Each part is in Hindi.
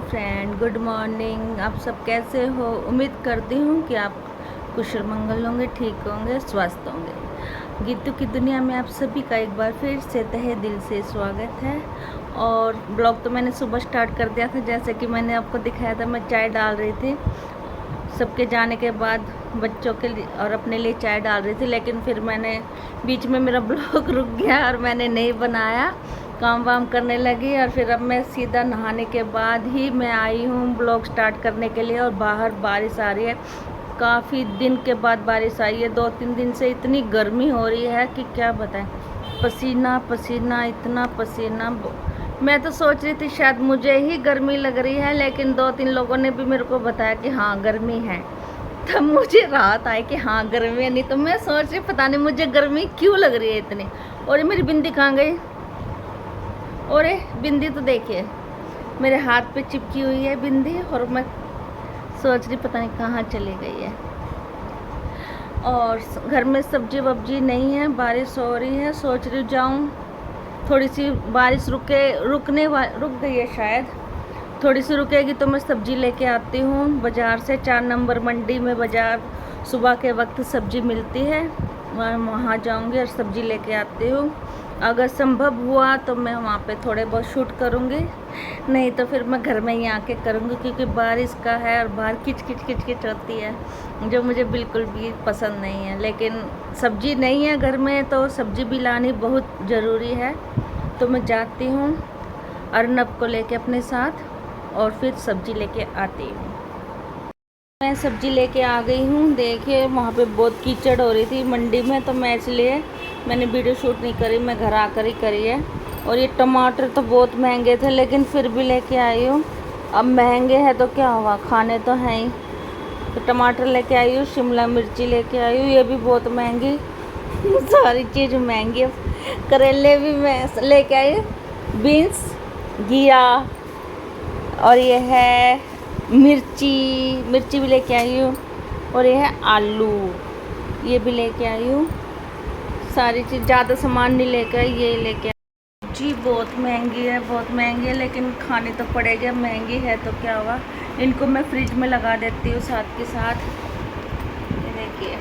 Hello friend, good morning. आप सब कैसे हो? उम्मीद करती हूँ कि आप कुशल मंगल होंगे, ठीक होंगे, स्वस्थ होंगे। गीतों की दुनिया में आप सभी का एक बार फिर से तहे दिल से स्वागत है। और ब्लॉग तो मैंने सुबह स्टार्ट कर दिया था, जैसे कि मैंने आपको दिखाया था। मैं चाय डाल रही थी, सबके जाने के बाद बच्चों के लिए और अपने लिए चाय डाल रही थी, लेकिन फिर मैंने बीच में मेरा ब्लॉग रुक गया और मैंने नहीं बनाया। काम वाम करने लगी और फिर अब मैं सीधा नहाने के बाद ही मैं आई हूँ ब्लॉग स्टार्ट करने के लिए। और बाहर बारिश आ रही है, काफ़ी दिन के बाद बारिश आई है। 2-3 दिन से इतनी गर्मी हो रही है कि क्या बताएं। पसीना पसीना, इतना पसीना। मैं तो सोच रही थी शायद मुझे ही गर्मी लग रही है, लेकिन 2-3 लोगों ने भी मेरे को बताया कि हाँ गर्मी है। तब मुझे राहत आई कि हाँ गर्मी है। नहीं तो मैं सोच रही पता नहीं मुझे गर्मी क्यों लग रही है इतनी। और ये मेरी बिंदी कहाँ गई? और ये बिंदी तो देखिए मेरे हाथ पे चिपकी हुई है बिंदी, और मैं सोच रही पता नहीं कहाँ चली गई है। और घर में सब्जी वब्जी नहीं है, बारिश हो रही है। सोच रही जाऊँ, थोड़ी सी बारिश रुक गई है शायद, थोड़ी सी रुकेगी तो मैं सब्जी लेके आती हूँ बाज़ार से। 4 नंबर मंडी में बाज़ार सुबह के वक्त सब्जी मिलती है, मैं वहाँ जाऊँगी और सब्जी लेके आती हूँ। अगर संभव हुआ तो मैं वहाँ पे थोड़े बहुत शूट करूँगी, नहीं तो फिर मैं घर में ही आके करूँगी, क्योंकि बारिश का है और बाहर किच किच किच किच होती है, जो मुझे बिल्कुल भी पसंद नहीं है। लेकिन सब्जी नहीं है घर में तो सब्जी भी लानी बहुत ज़रूरी है। तो मैं जाती हूँ अर्नब को लेके अपने साथ और फिर सब्जी लेके आती हूँ। मैं सब्जी लेके आ गई हूँ। देखिए वहाँ पे बहुत कीचड़ हो रही थी मंडी में, तो मैं इसलिए मैंने वीडियो शूट नहीं करी, मैं घर आकर ही करी है। और ये टमाटर तो बहुत महंगे थे, लेकिन फिर भी लेके आई हूँ। अब महंगे हैं तो क्या हुआ, खाने तो हैं ही। तो टमाटर लेके आई हूँ, शिमला मिर्ची लेके आई हूँ, ये भी बहुत महंगी। सारी चीज़ महंगी है। करेले भी मैं लेके आई हूँ, बीन्स, घिया, और ये है मिर्ची भी लेके आई हूँ, और ये है आलू, ये भी लेके आई हूँ। सारी चीज़, ज़्यादा सामान नहीं लेकर आई, ये लेके आई जी। बहुत महंगी है, बहुत महंगी है, लेकिन खानी तो पड़ेगी। महंगी है तो क्या हुआ, इनको मैं फ्रिज में लगा देती हूँ साथ के साथ। ये देखिए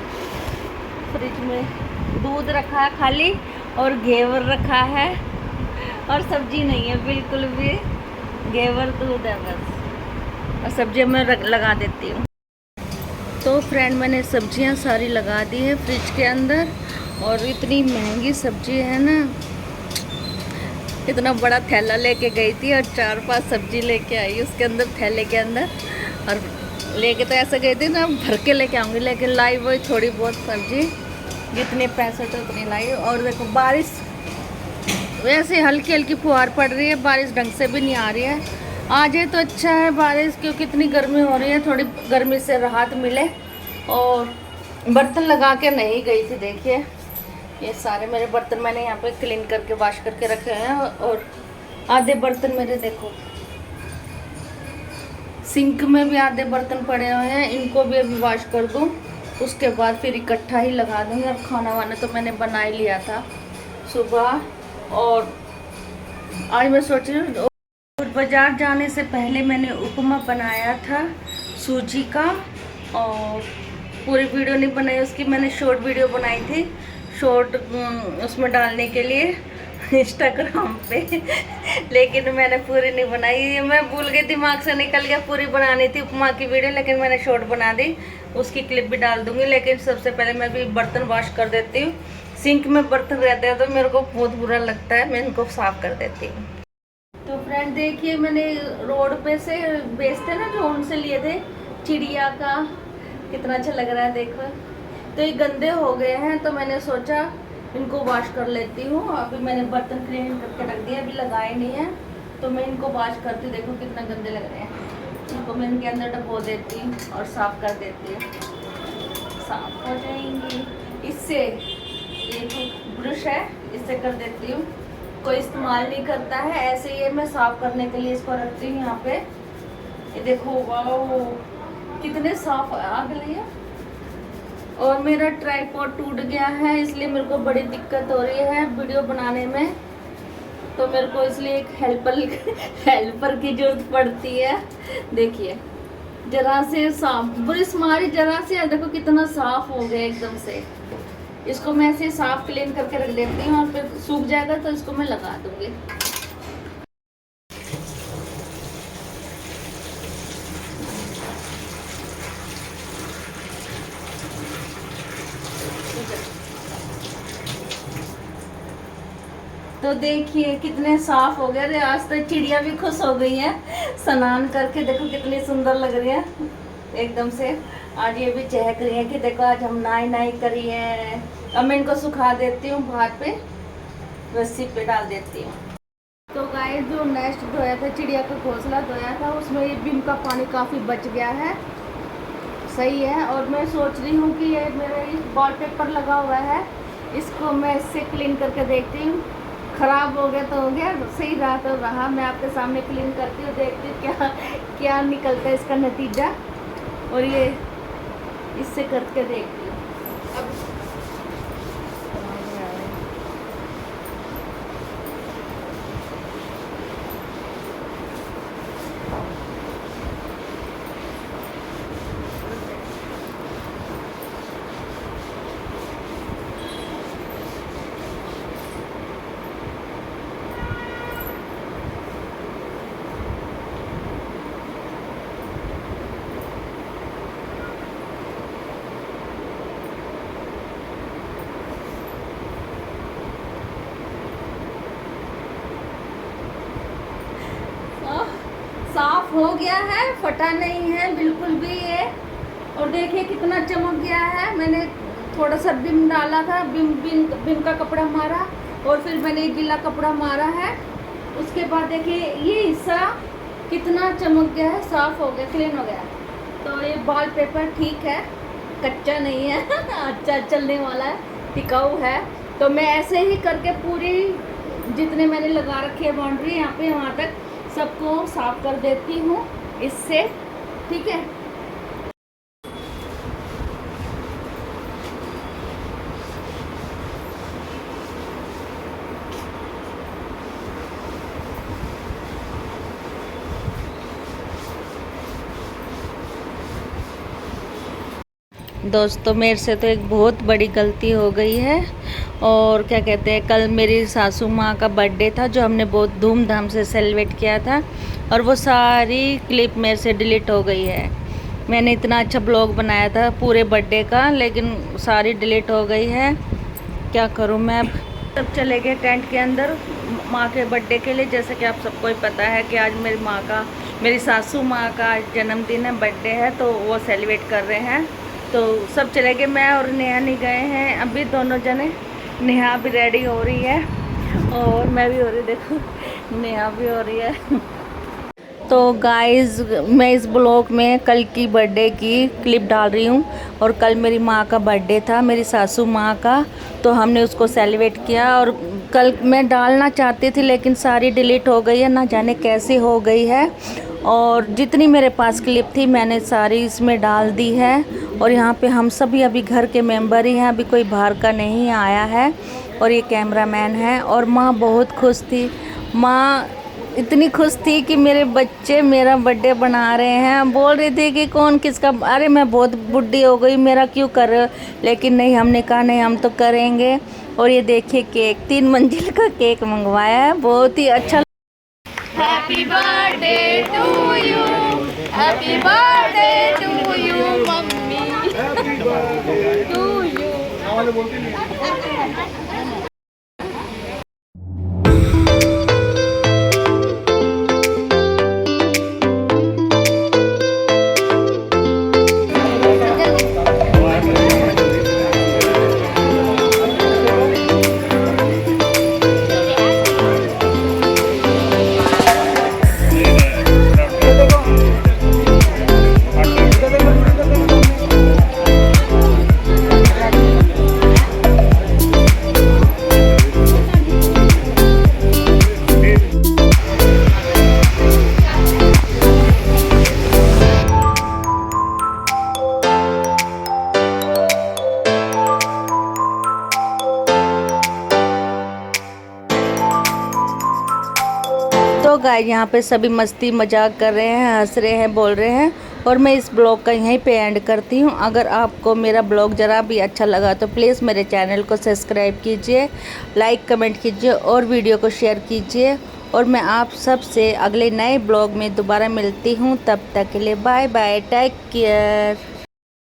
फ्रिज में दूध रखा है खाली, और घेवर रखा है, और सब्जी नहीं है बिल्कुल भी, घेवर दूध है बस, और सब्जियाँ मैं लगा देती हूँ। तो फ्रेंड मैंने सब्जियाँ सारी लगा दी है फ्रिज के अंदर। और इतनी महंगी सब्जी है ना, इतना बड़ा थैला लेके गई थी और 4-5 सब्जी लेके आई उसके अंदर, थैले के अंदर। और लेके तो ऐसे गई थी ना, भर के लेके आऊँगी, लेकिन लाई वही थोड़ी बहुत सब्जी, जितने पैसे थे उतनी लाई। और देखो बारिश वैसे हल्की हल्की फुहार पड़ रही है, बारिश ढंग से भी नहीं आ रही है। आ जाए तो अच्छा है बारिश, क्योंकि इतनी गर्मी हो रही है, थोड़ी गर्मी से राहत मिले। और बर्तन लगा के नहीं गई थी। देखिए ये सारे मेरे बर्तन मैंने यहाँ पे क्लीन करके वॉश करके रखे हैं, और आधे बर्तन मेरे देखो सिंक में भी आधे बर्तन पड़े हुए हैं, इनको भी अभी वॉश कर दूँ, उसके बाद फिर इकट्ठा ही लगा दूँगी। और खाना वाना तो मैंने बना ही लिया था सुबह। और आज मैं सोच रही हूँ, बाज़ार जाने से पहले मैंने उपमा बनाया था सूजी का, और पूरी वीडियो नहीं बनाई उसकी, मैंने शॉर्ट वीडियो बनाई थी, शॉर्ट उसमें डालने के लिए इंस्टाग्राम पे। लेकिन मैंने पूरी नहीं बनाई, मैं भूल गई, दिमाग से निकल गया। पूरी बनानी थी उपमा की वीडियो, लेकिन मैंने शॉर्ट बना दी, उसकी क्लिप भी डाल दूँगी। लेकिन सबसे पहले मैं भी बर्तन वॉश कर देती हूँ। सिंक में बर्तन रहते हैं तो मेरे को बहुत बुरा लगता है, मैं इनको साफ़ कर देती हूँ। तो फ्रेंड देखिए मैंने रोड पे से बेचते ना जो, उनसे लिए थे चिड़िया का, कितना अच्छा लग रहा है देखो। तो ये गंदे हो गए हैं, तो मैंने सोचा इनको वॉश कर लेती हूँ। अभी मैंने बर्तन क्लीन करके रख दिया, अभी लगाए नहीं है, तो मैं इनको वॉश करती हूँ। देखो कितना गंदे लग रहे हैं, इनको मैं इनके अंदर डबो देती हूँ और साफ़ कर देती हूँ, साफ़ हो जाएंगी इससे। एक ब्रश है, इससे कर देती हूँ, कोई इस्तेमाल नहीं करता है, ऐसे ही मैं साफ करने के लिए इसको रखती हूँ यहाँ पे। ये देखो वाओ कितने साफ आ गए हैं। और मेरा ट्राइपॉड टूट गया है, इसलिए मेरे को बड़ी दिक्कत हो रही है वीडियो बनाने में। तो मेरे को इसलिए एक हेल्पर की जरूरत पड़ती है। देखिए जरा से साफ, ब्रश मारी जरा से, देखो कितना साफ हो गया एकदम से। इसको मैं ऐसे साफ क्लीन करके रख देती हूँ और फिर सूख जाएगा तो इसको मैं लगा दूंगी। तो देखिए कितने साफ हो गए। आज तो चिड़िया भी खुश हो गई है स्नान करके, देखो कितनी सुंदर लग रही है एकदम से। आज ये भी चहक रही है कि देखो आज हम नाई करी है। अब मैं इनको सुखा देती हूँ, बाहर पे रस्सी पे डाल देती हूँ। तो गाइस जो नेस्ट धोया था, चिड़िया का घोंसला धोया था, उसमें ये बिम का पानी काफ़ी बच गया है, सही है। और मैं सोच रही हूँ कि ये मेरा वॉलपेपर लगा हुआ है, इसको मैं इससे क्लीन करके देखती हूँ। ख़राब हो गया तो हो गया, सही रहा तो रहा। मैं आपके सामने क्लीन करती हूँ, देखती हूँ क्या क्या निकलता है इसका नतीजा। और ये इससे करके देखती हूँ। अब साफ हो गया है, फटा नहीं है बिल्कुल भी ये। और देखिए कितना चमक गया है। मैंने थोड़ा सा बिम डाला था, बिम का कपड़ा मारा और फिर मैंने गीला कपड़ा मारा है। उसके बाद देखिए ये हिस्सा कितना चमक गया है, साफ हो गया, क्लीन हो गया। तो ये वॉलपेपर ठीक है, कच्चा नहीं है अच्छा चलने वाला है, टिकाऊ है। तो मैं ऐसे ही करके पूरी जितने मैंने लगा रखी है बाउंड्री यहाँ पे वहाँ तक सबको साफ कर देती हूँ इससे, ठीक है। दोस्तों मेरे से तो एक बहुत बड़ी गलती हो गई है। और क्या कहते हैं, कल मेरी सासू माँ का बर्थडे था जो हमने बहुत धूमधाम से सेलिब्रेट किया था, और वो सारी क्लिप मेरे से डिलीट हो गई है। मैंने इतना अच्छा ब्लॉग बनाया था पूरे बर्थडे का, लेकिन सारी डिलीट हो गई है। क्या करूँ मैं अब। सब चले गए टेंट के अंदर माँ के बर्थडे के लिए। जैसे कि आप सबको ही पता है कि आज मेरी सासू माँ का जन्मदिन है, बर्थडे है, तो वो सेलिब्रेट कर रहे हैं। तो सब चले गए, मैं और नेहा नहीं गए हैं अभी, दोनों जने। नेहा भी रेडी हो रही है और मैं भी हो रही, देखो नेहा भी हो रही है। तो गाइस मैं इस ब्लॉग में कल की बर्थडे की क्लिप डाल रही हूँ। और कल मेरी माँ का बर्थडे था, मेरी सासू माँ का, तो हमने उसको सेलिब्रेट किया। और कल मैं डालना चाहती थी लेकिन सारी डिलीट हो गई है, ना जाने कैसे हो गई है। और जितनी मेरे पास क्लिप थी मैंने सारी इसमें डाल दी है। और यहाँ पे हम सभी अभी घर के मेंबर ही हैं, अभी कोई बाहर का नहीं आया है। और ये कैमरामैन है। और माँ बहुत खुश थी, माँ इतनी खुश थी कि मेरे बच्चे मेरा बर्थडे बना रहे हैं। बोल रही थी कि कौन किसका, अरे मैं बहुत बुढ़ी हो गई, मेरा क्यों कर रहे हो। लेकिन नहीं, हमने कहा नहीं हम तो करेंगे। और ये देखिए केक, 3 मंजिल का केक मंगवाया है, बहुत ही अच्छा। Happy birthday to you, happy birthday to you mummy, happy birthday to you. Guys यहाँ पे सभी मस्ती मजाक कर रहे हैं, हंस रहे हैं, बोल रहे हैं और मैं इस ब्लॉग का यहीं पे एंड करती हूँ। अगर आपको मेरा ब्लॉग ज़रा भी अच्छा लगा तो प्लीज़ मेरे चैनल को सब्सक्राइब कीजिए, लाइक कमेंट कीजिए और वीडियो को शेयर कीजिए। और मैं आप सब से अगले नए ब्लॉग में दोबारा मिलती हूँ। तब तक के लिए बाय बाय, टेक केयर।